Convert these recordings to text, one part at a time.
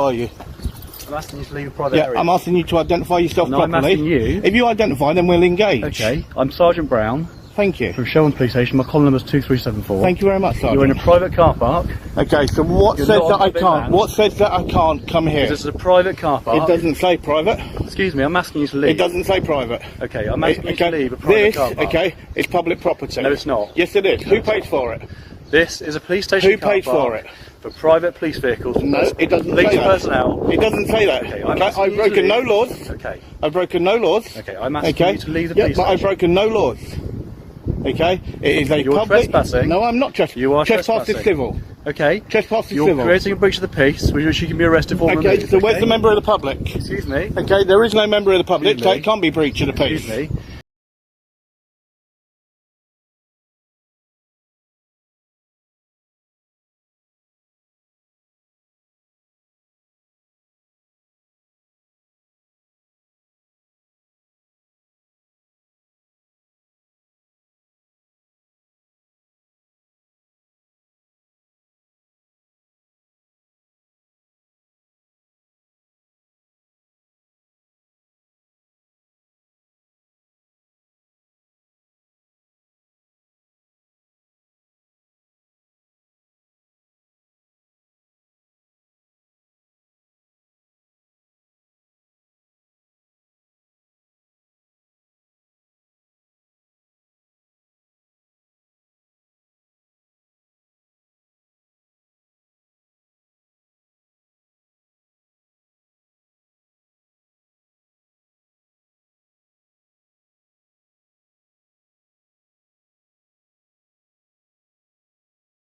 Are you? I'm asking you to leave a private area. I'm asking you to identify yourself properly. I'm asking you. If you identify, then we'll engage. Okay, I'm Sergeant Brown. Thank you. From Shelburne Police Station. My call number is 2374. Thank you very much, Sergeant. You're in a private car park. Okay, so what says that I can't? What says that I can't come here? This is a private car park. It doesn't say private. Excuse me, I'm asking you to leave. It doesn't say private. Okay, I'm asking you to leave a private car park. Okay, it's public property. No, it's not. Yes, it is. Who pays for it? This is a police station. Who pays for it? For private police vehicles. No, it doesn't say that. Police personnel. It doesn't say that. Okay, I've broken no laws. Okay. I've broken no laws. Okay, I'm asking you to leave the police but station. I've broken no laws. Okay, it is a You're public. trespassing. No, I'm not trespassing. You are trespassing. trespassing. Civil. Okay. Trespassing You're civil. creating a breach of the peace, which you can be arrested for. Okay, removed, so where's the member of the public? Excuse me. Okay, there is no member of the public, Excuse so me. it can't be breach of the peace. Excuse me.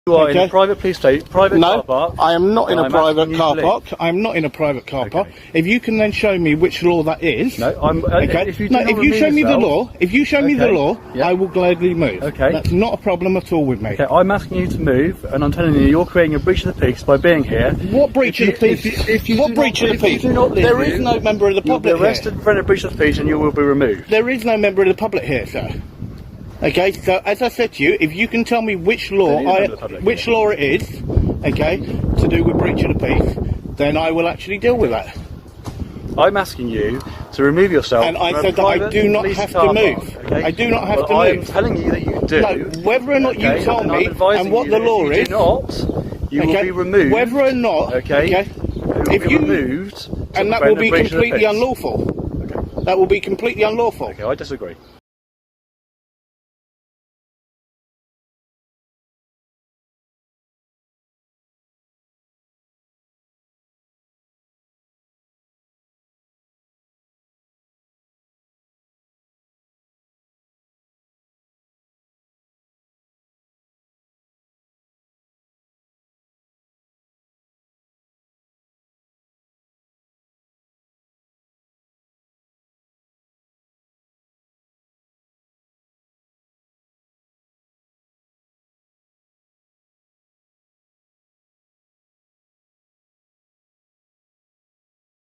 You are in a private police station, private car park. I am not in a private car park. I am not in a private car park. If you can then show me which law that is. No, I'm. Okay. If you show me the law, yeah. I will gladly move. Okay. That's not a problem at all with me. Okay, I'm asking you to move, and I'm telling you, you're creating a breach of the peace by being here. What breach of the peace? What breach of the peace? There is no member of the public here. You'll be arrested for a breach of the peace, and you will be removed. There is no member of the public here, sir. Okay, so as I said to you, if you can tell me which law it is, okay, to do with breach of the peace, then I will actually deal with that. I'm asking you to remove yourself. And I said that I do not have to move. Okay? I do not have to move. I'm telling you that you do. No, whether or not you tell me and what the law is. If you do not, you will be removed. Whether or not, if you removed, and that will be completely unlawful. Okay. That will be completely unlawful. Okay, I disagree.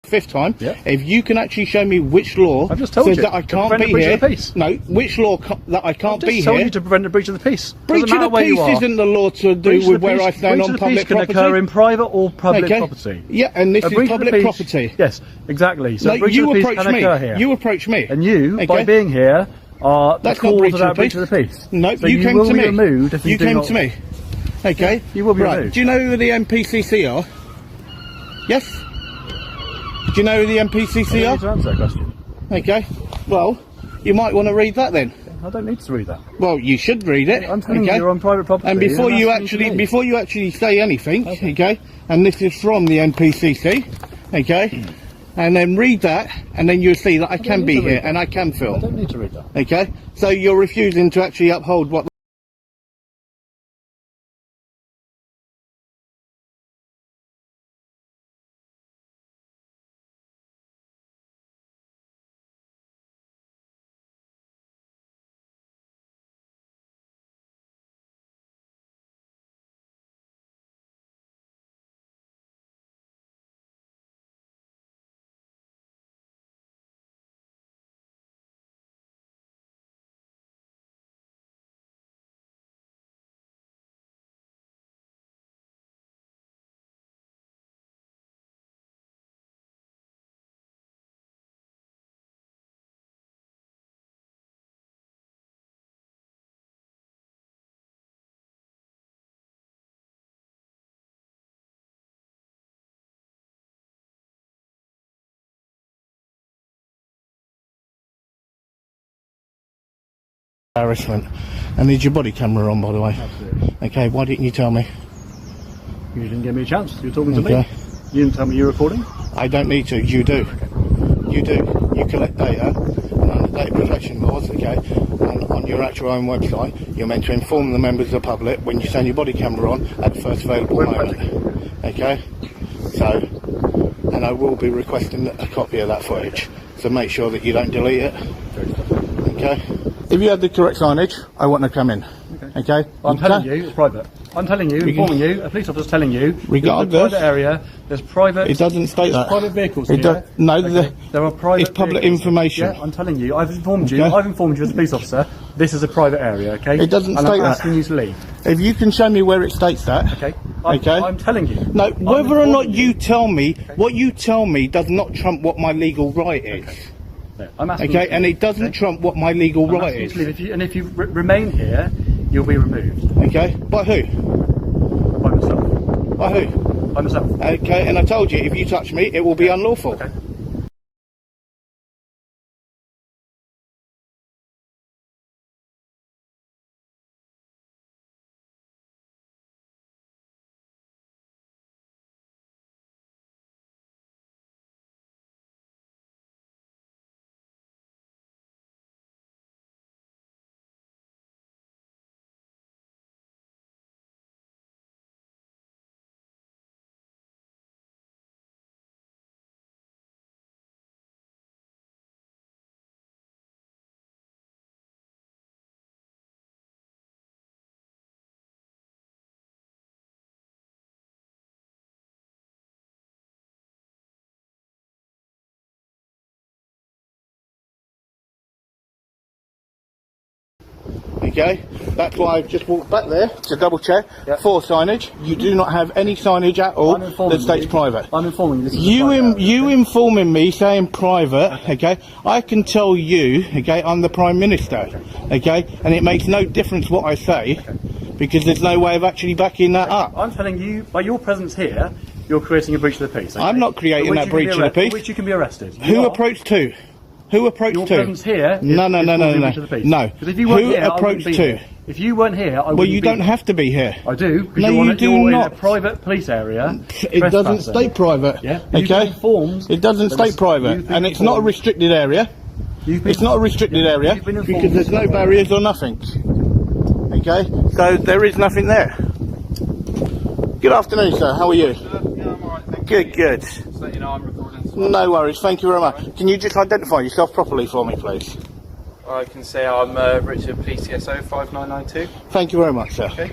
Fifth time, if you can actually show me which law I've just told says you, that I can't be here. No, which law that I can't be here. I've just told you to prevent a breach of the peace. Breach of the peace isn't the law to do with where I stand on public property. Breach of the peace can occur in private or public property. Yeah, and this is public property. Yes, exactly. So breach you of the peace can occur here. You approach me. And you, by being here, are the cause of that breach of the peace. No, so you came to me. Removed if you came to me. Okay? You will be removed. Do you know who the NPCC are? Yes? Do you know who the NPCC are? I don't need to answer that question. Okay. Well, you might want to read that then. I don't need to read that. Well, you should read it. I'm telling you, you're on private property. And before you actually say anything, okay, and this is from the NPCC, okay, and then read that, and then you'll see that I can be here and I can film. I don't need to read that. Okay. So you're refusing to actually uphold what Embarrassment. And is your body camera on, by the way? Absolutely. Okay, why didn't you tell me? You didn't give me a chance. You're talking to Okay. me. You didn't tell me you're recording. I don't need to. You do. You do. You collect data, and under data protection laws, okay, and on your actual own website, you're meant to inform the members of the public when you turn your body camera on at the first available moment. Okay? So, and I will be requesting a copy of that footage, so make sure that you don't delete it. Okay? If you had the correct signage, I want to come in. Okay? I'm telling you, it's private. I'm telling you, informing you, a police officer's telling you, Regardless, there's a private area, there's private... It doesn't state that. private vehicles It here. no, Okay. There are private it's public vehicles. information. Yeah, I'm telling you, I've informed you, Okay. I've informed you as a police officer, this is a private area, okay? It doesn't and state I'm that. asking you to leave. If you can show me where it states that. Okay? Okay. I'm telling you. No, whether or not informing you tell me, what you tell me does not trump what my legal right is. Yeah, I'm asking Okay, you to and leave, it doesn't okay? trump what my legal I'm right asking you is. to leave. If you remain here, you'll be removed. Okay, by who? By myself. By who? By myself. Okay, and I told you, if you touch me, it will be unlawful. Okay. Okay, that's why I've just walked back there to double check Yep. for signage. You do not have any signage at all I'm informing that states you. private. I'm informing you this is a You private area, you okay? informing me saying private, okay? I can tell you, okay, I'm the Prime Minister, okay? And it makes no difference what I say, because there's no way of actually backing that up. I'm telling you, by your presence here, you're creating a breach of the peace. Okay? I'm not creating For which that you can be breach of the arrested- peace. For which you can be arrested. You Who are. approached who? Who approached Your who? presence here is, No, is no, no, causing no, a no, breach of the peace. no. Because if you weren't Who here, I wouldn't approached be who? here. If you weren't here, I wouldn't Well, you be don't here. have to be here. I do, because No, you're, you on, do you're not. in a private police area. It doesn't trespassing. state private. Yeah, you've been Okay. informed It doesn't that state it's- private, you've been and it's not a informed- restricted area. You've been- It's not a restricted Yeah, area you've been informed because there's no it's not barriers or nothing. Okay, so there is nothing there. Good afternoon, sir. How are you? Yeah, I'm alright, thank Good, good. you. Just let you know I'm recording. No worries. Thank you very much. Can you just identify yourself properly for me, please? I can say I'm Richard PCSO 5992. Thank you very much, sir. Okay.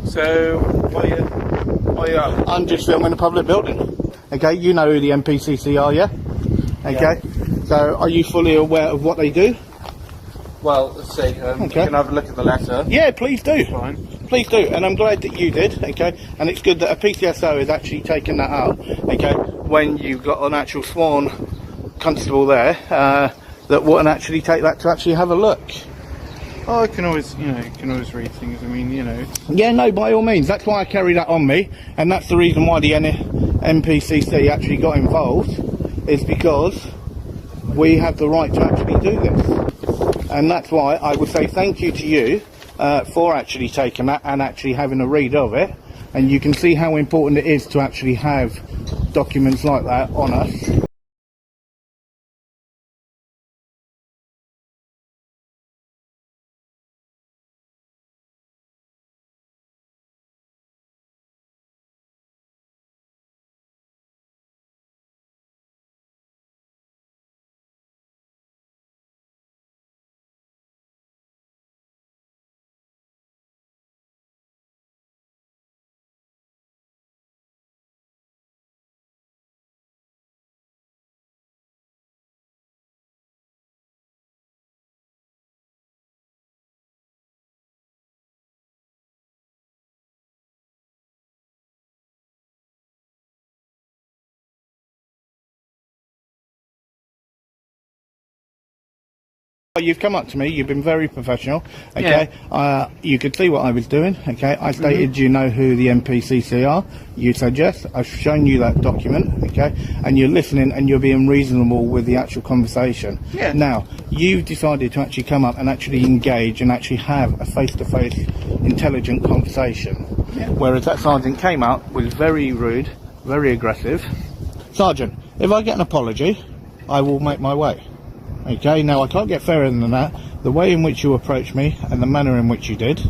So, what are you up? I'm just filming a public building. Okay, you know who the MPCC are, yeah? Okay. So, are you fully aware of what they do? Well, let's see. You can have a look at the letter. Yeah, please do. Fine. Please do, and I'm glad that you did, okay? And it's good that a PCSO has actually taken that out, okay? When you've got an actual sworn constable there, that wouldn't actually take that to actually have a look. Oh, I can always, you can always read things. I mean, Yeah, no, by all means. That's why I carry that on me, and that's the reason why the MPCC actually got involved, is because we have the right to actually do this. And that's why I would say thank you to you for actually taking that and actually having a read of it. And you can see how important it is to actually have documents like that on us. You've come up to me, you've been very professional, okay? You could see what I was doing, okay? I stated, do you know who the NPCC are? You said yes. I've shown you that document, okay? And you're listening and you're being reasonable with the actual conversation. Yeah. Now, you've decided to actually come up and actually engage and actually have a face-to-face intelligent conversation. Yeah. Whereas that sergeant came out, was very rude, very aggressive. Sergeant, if I get an apology, I will make my way. Okay, now I can't get fairer than that. The way in which you approached me and the manner in which you did,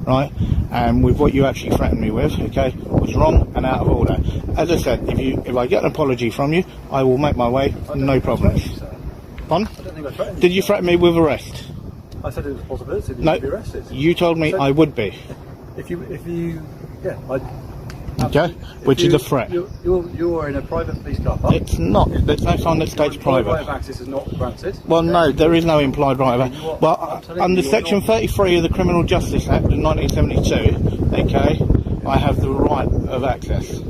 right, and with what you actually threatened me with, okay, was wrong and out of order. As I said, if I get an apology from you, I will make my way, no problems. Pardon? I don't think I threatened you. Did you threaten me with arrest? I said it was a possibility that No, you'd be arrested. you told me I would be. If you, Okay, which is a threat. You're in a private police car park. It's not. There's no sign that states private. Right of access is not granted. Well, no, there is no implied right of access. Well, under Section 33 of the Criminal Justice Act of 1972, okay, I have the right of access.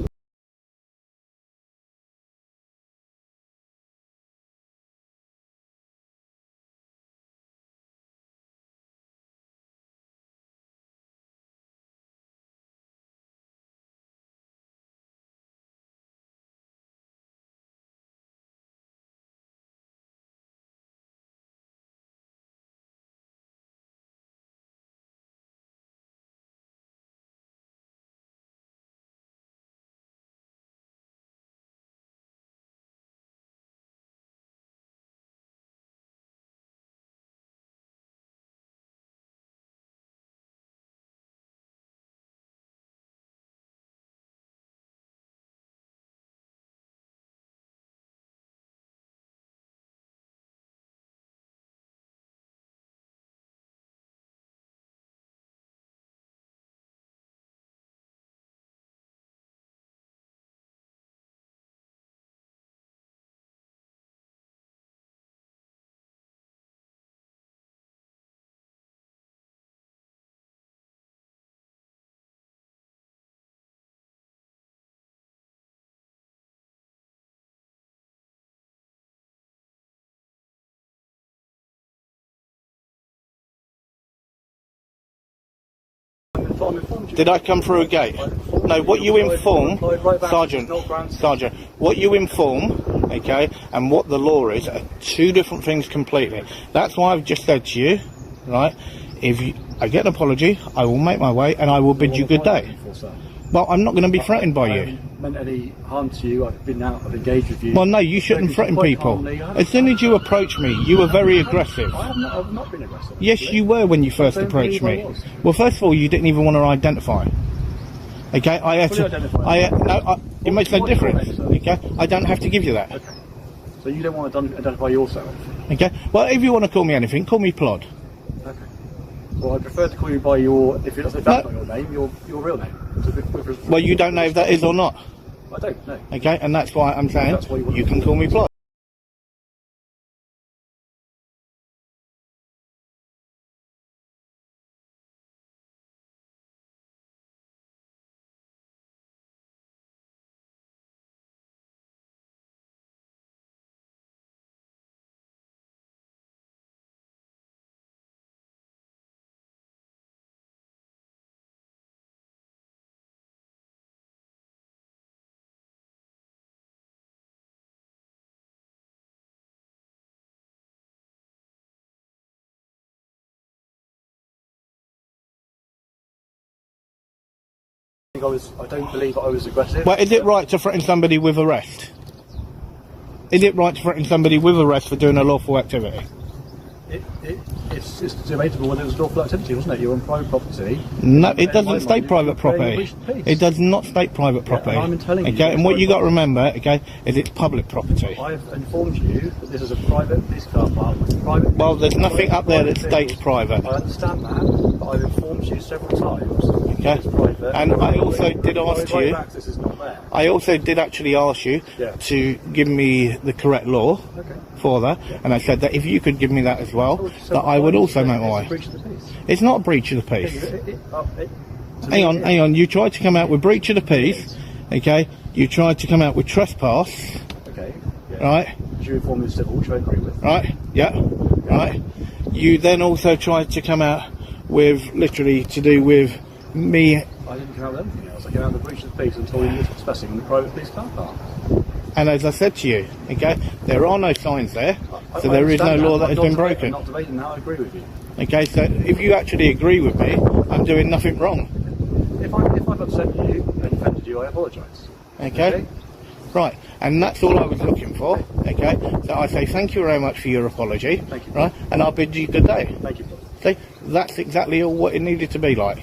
Did I come through a gate? No, what you inform, Sergeant, what you inform, okay, and what the law is are two different things completely. That's why I've just said to you, right, I get an apology, I will make my way and I will bid you good day. Well, I'm not going to be threatened by you. I haven't meant any harm to you. I've been out, I've engaged with you. Well, no, you shouldn't threaten people. As soon as you approached me, you were very aggressive. I've not been aggressive. Yes, you were when you first approached me. Well, first of all, you didn't even want to identify. Okay, I had to. It makes no difference. Okay, I don't have to give you that. Okay. So you don't want to identify yourself. Okay. Well, if you want to call me anything, call me Plod. Okay. Well, I prefer to call you by your, if that's not your name, your real name. Well, you don't know if that is or not. I don't know. Okay, and that's why I'm saying you can call me Plod. I don't believe I was aggressive. Well, is it right to threaten somebody with arrest? Is it right to threaten somebody with arrest for doing a lawful activity? It's debatable whether it was lawful activity, wasn't it? You're on private property. No, it doesn't state private property. It does not state private property. I'm telling you. Okay, and what you got to remember, okay, is it's public property. I've informed you that this is a private police car park. Well, there's nothing up there that states private. I understand that, but I've informed you several times. Okay, it's private. and I also did ask you. Access is not there. I also did actually ask you to give me the correct law for that, and I said that if you could give me that as well, that I would also make my way. It's not a breach of the peace. Hang on. You tried to come out with breach of the peace, okay? You tried to come out with trespass, okay? Right? Did you inform me of civil, which I agree with? Right? Yeah. Right? you then also tried to come out with literally to do with me. I didn't come out with anything else. I came out with the breach of the peace and told you you were trespassing in the private police car park. And as I said to you, okay, there are no signs there, so there is no law that has been broken. I'm not debating that, I agree with you. Okay, so if you actually agree with me, I'm doing nothing wrong. If I've upset you and offended you, I apologise. Okay? Right, and that's all I was looking for. Okay, so I say thank you very much for your apology. Thank you. Right, and I'll bid you good day. Thank you. See, that's exactly all what it needed to be like.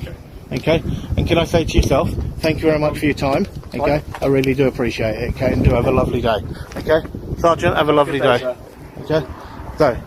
Okay, and can I say to yourself, thank you very much for your time. Okay, I really do appreciate it. Okay, and do have a lovely day. Okay, Sergeant, have a lovely day. Sir. Okay, so